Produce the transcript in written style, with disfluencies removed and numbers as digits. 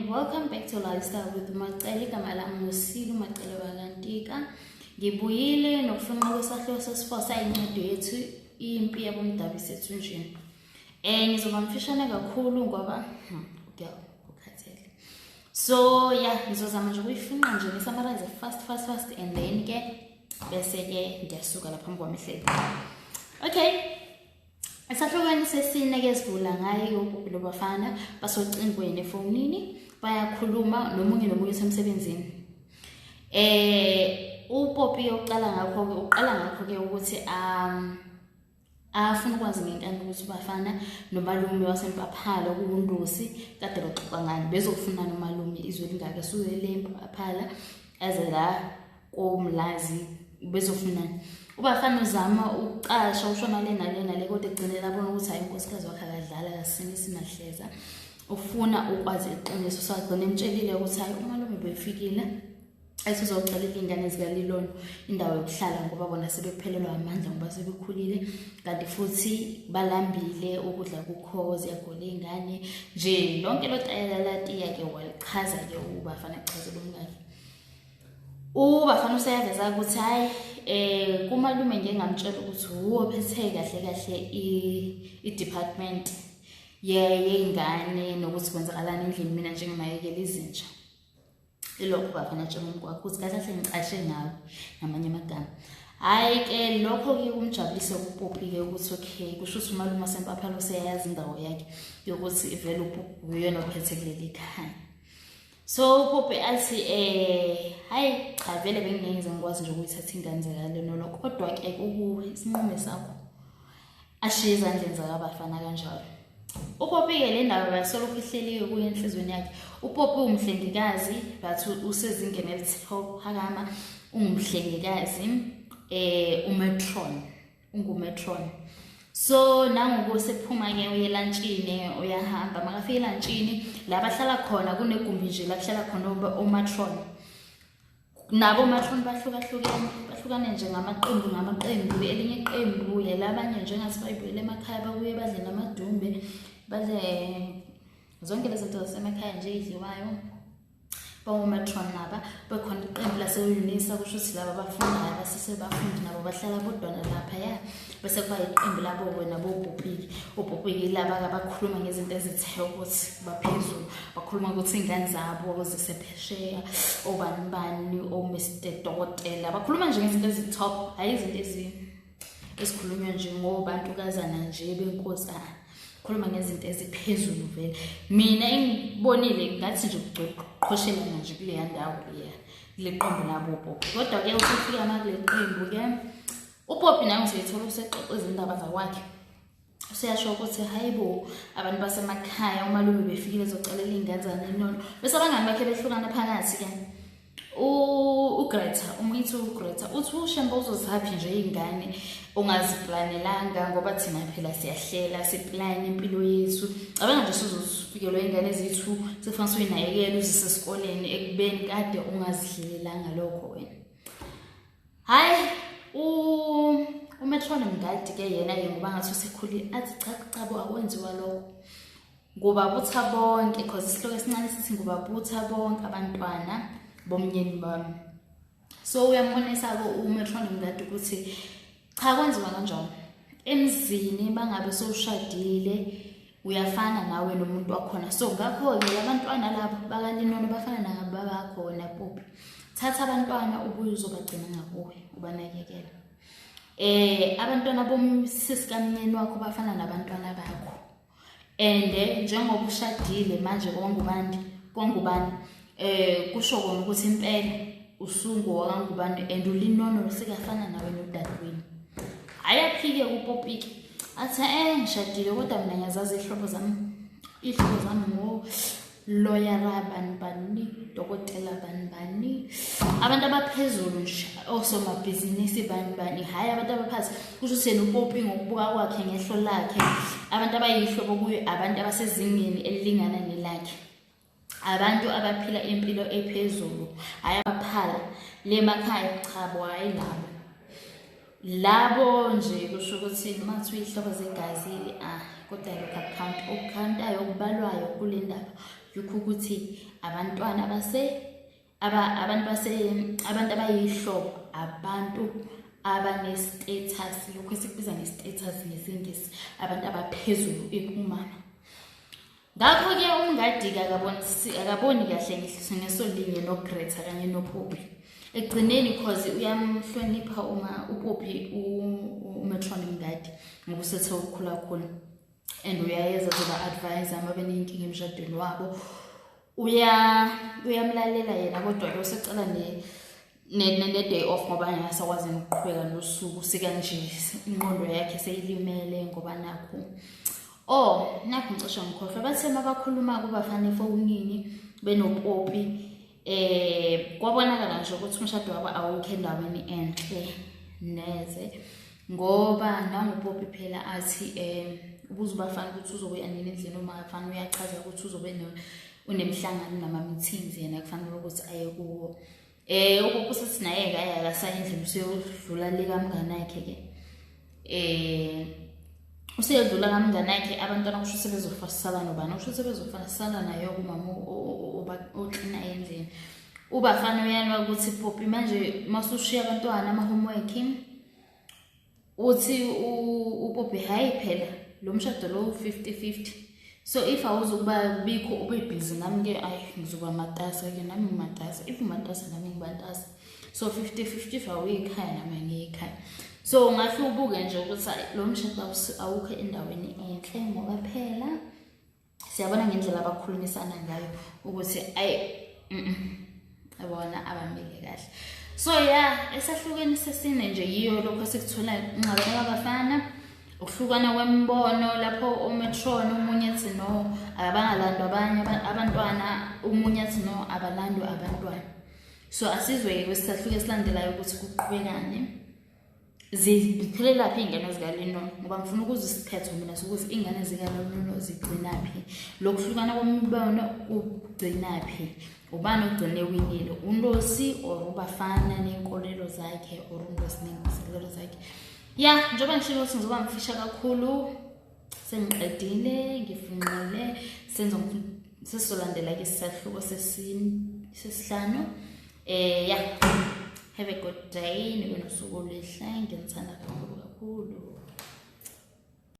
welcome back to Lifestyle with Macele. Igama lami nguSilo Macele Wakantika. Ngibuyile nokufuna kwesahluko sesifo sayincwadi yethu impi yabomdabi sethu nje. Ngizoba mfishane kakhulu ngoba ukhathele. So yeah, ngizozama nje ukuyifuna nje ngisammarize fast and then ke bese ke ngiyasuka lapha kwamhlelo. Okay. Esahlukweni sesine ke sivula ngaye ububilo bafana basocingweni efonini bayakhuluma nomunye usemsebenzini. UPoppy uqala ngakho ke ukuthi afuna ukwazi ngenkani ukuthi bafana nomalume wasempaphala kuNdosi kade baxoxa ngani bezofuna nomalume izwe lingaka suke lempaphala aze la koMlazi bezofunana. Ubafana uzama uqasha ushona lena kodwa egcinela bona ukuthi hayi inkosikazi wakhe akadlala kasinisi nahleza ufuna ukwazi iqiniso sagcina emtshelile ukuthi hayi umalume befikile ayisizocela ingane zikaLilono indawo yokuhlala ngoba bona sebephelelwa amandla ngoba sebekhulile kanti futhi balambile ukudla kukhozi yagola ingane nje lonke lo tayela latiya ke walichaza ke ubafana echazela umngane. Ubafana usayaveza ukuthi hayi kumalume ngeke ngamtshela ukuthi uphethe kahle i-department yengane nokuthi kwenzakalani endlini mina njengemayekela izinja. Lokho bafana tshela umkwakho ukuthi kahle ngicashe ngawe ngamanye amagama. Hayi ke lokho ke kumjabulise kuPoppy ke ukuthi okay kusho ukuthi umalume wasempaphala useyazi indawo yakhe yokuthi ivele uyena ophethe kuleli khaya. So Poppy athi hayi cha vele bengingeke ngikwazi nje ukuyithatha ingane zakaleno lokho kodwa ke kuwe isinqumo sakho ashiye izandleni zakabafana kanjalo. UPoppy ke le ndaba basoloko ihleliwe kuye enhlizweni yakhe. UPoppy umhlengikazi bathi usezingene elithi phakama ungumhlengikazi ungumatron. So nangoku sephuma ke uye lunchini uyahamba makafika lunchini la bahlala khona kunegumbi nje la kuhlala khona omatron. Nabo matron bahlukane nje ngamaqembu elinye iqembu yelabanye njengathi bayibuyele emakhaya babuye badle namadumbe badle zonke lezi zinto zasemakhaya nje idliwayo. Matron naba bekhona iqembu laseUnisa kusho ukuthi laba abafundayo basesebafundi nabo bahlala bodwana lapha ya bese kuba iqembu labo wena boPoppy laba abakhuluma ngezinto ezithe ukuthi baphezulu bakhuluma ukuthi ingane zabo zisephesheya obani oMr Dokotela bakhuluma nje ngezinto ezitop hayi izinto esikhulunywa nje ngobantukazana nje benkosana khuluma ngezinto eziphezulu vele. Mina engibonile ngathi nje uqhoshelana nje kule ndawo leqembu labo uPoppy. Kodwa ke usufika makule qembu ke uPoppy naye useyithola usexoxa izindaba zakwakhe. Useyasho ukuthi hayibo abantu basemakhaya umalume befikile ezocelela ingane zaNenono bese abangani bakhe behlukana phakathi ke uGreta uGreta uthi uShemba uzozaphi nje ingane ungaziplanelanga ngoba thina phela siyahlela siplan impilo yethu abanga nje sizozifikelwa ingane zethu sekufanele uyinakekele uzise esikoleni ekubeni kade ungazihlelelanga lokho wena. Hayi uMatron mngadi ke yena ke ngoba ngathi usekhulile athi cha akwenziwa lokho ngoba butha bonke because isihloko esincane sithi ngoba butha bonke abantwana bomnyeni bami. So uyambonisa ko uMatron mngadi ukuthi cha kwenziwa kanjalo emzini bangabe sowushadile uyafana nawe nomuntu wakhona. So ngakho ke abantwana labo bakaLinono bafana nababa bakho naPoppy. Thatha abantwana ubuye uzobagcina ngakuwe ubanakekela. Abantwana bomsisi kamnyeni wakho bafana nabantwana bakho. And njengoba ushadile manje kwangubani kusho kona ukuthi impela usungu wakangubani and uLinono sikafana nawe nodadewini. Ayaphike kuPoppy athi ngishadile kodwa mina ngiyazazi ihlobo zami ngo lawyer bani dokotela bani abantu abaphezulu nje osomabhizinisi bani hayi abantu abaphansi kusho ukuthi uPoppy ngokubuka kwakhe ngehlo lakhe abantu abayihlobo kuye abantu abasezingeni elilingana nelakhe abantu abaphila impilo ephezulu hayi abaphala lemakhaya chabo hayi labo nje kusho ukuthi mathi uyihlobo zegazi kodwa lokho account okubalwayo kule ndaba yikho ukuthi abantwana abantu abayihlobo abantu abane-status, lokhu esikubiza nge-status ngesingisi, abantu abaphezulu kumama. Ngakho-ke umngadi-ke akaboni kahle ngeso linye noGreta kanye noPoppy. Ekugcineni cause uyamhlonipha uPoppy uMatron umngadi ngoba usethe ukukhula kakhulu and uyayeza zoba-advise uma beneyinkinga emshadweni wabo. Uyamlalela yena kodwa-ke usecela ne-day off ngoba angasakwazi ukuqhubeka nosuku sikanje, ingqondo yakhe seyilimele ngoba nakho ngicishe ngikhohlwa bathe mabakhuluma kubafana efonini benoPoppy kwabonakala nje ukuthi umshado wabo awukho endaweni enhle neze ngoba nanguPoppy phela athi ubuza ubafana ukuthi uzobuya nini endlini uma afana uyachaza ukuthi uzobe unemhlangano nama-meetings yena kufanele ukuthi aye kuwo. UPoppy usethi naye-ke akasaya endlini useyodlula likamnganakhe-ke useyodlula kamnganakhe. Abantwana kusho sebezofasisana nobani, kusho sebezofasisana nayo kumama oklina endlini. Ubafana uyalwa ukuthi Poppy manje masushiya abantwana ama-homework uthi uPoppy hayi phela lo mshado lo 50-50, so if awuzukuba bikho ube-busy nami-ke ngizoba matasa-ke nami ngimatasa, if umatasa nami ngimatasa, so 50-50 if awuyikhaya nami ngiyikhaya. So ngahle ubuke nje ukuthi lo mshado awukho endaweni enhle ngoba phela siyabona ngendlela abakhulumisana ngayo ukuthi abona abambeke kahle. So esahlukeni sesine nje yiyo lokho esikuthola ingxabano yabafana, ukuhlukana kwemibono lapho uMatron umunye ethi no abangalandwa abanye abantwana, umunye ethi no abalandwa abantwana. So asizwe kwesahluko esilandelayo ukuthi kuqhubekane ziphelela phi ingane zikaLenon ngoba ngifuna ukuzisiphethe mina ukuthi ingane zikaLenon zigcinaphi, lokuhlukana kwemibono kugcinaphi, ubani ogcine winile, uNdosi or ubafana nenkolelo zakhe or uNdosi nenkolelo zakhe. Njengoba ngishilo ukuthi ngizoba mfisha kakhulu sengiqedile ngifunqile sesizolandela-ke isahluko sesihlanu. Have a good day, nibe nosuku oluhle, nginithanda kakhulu.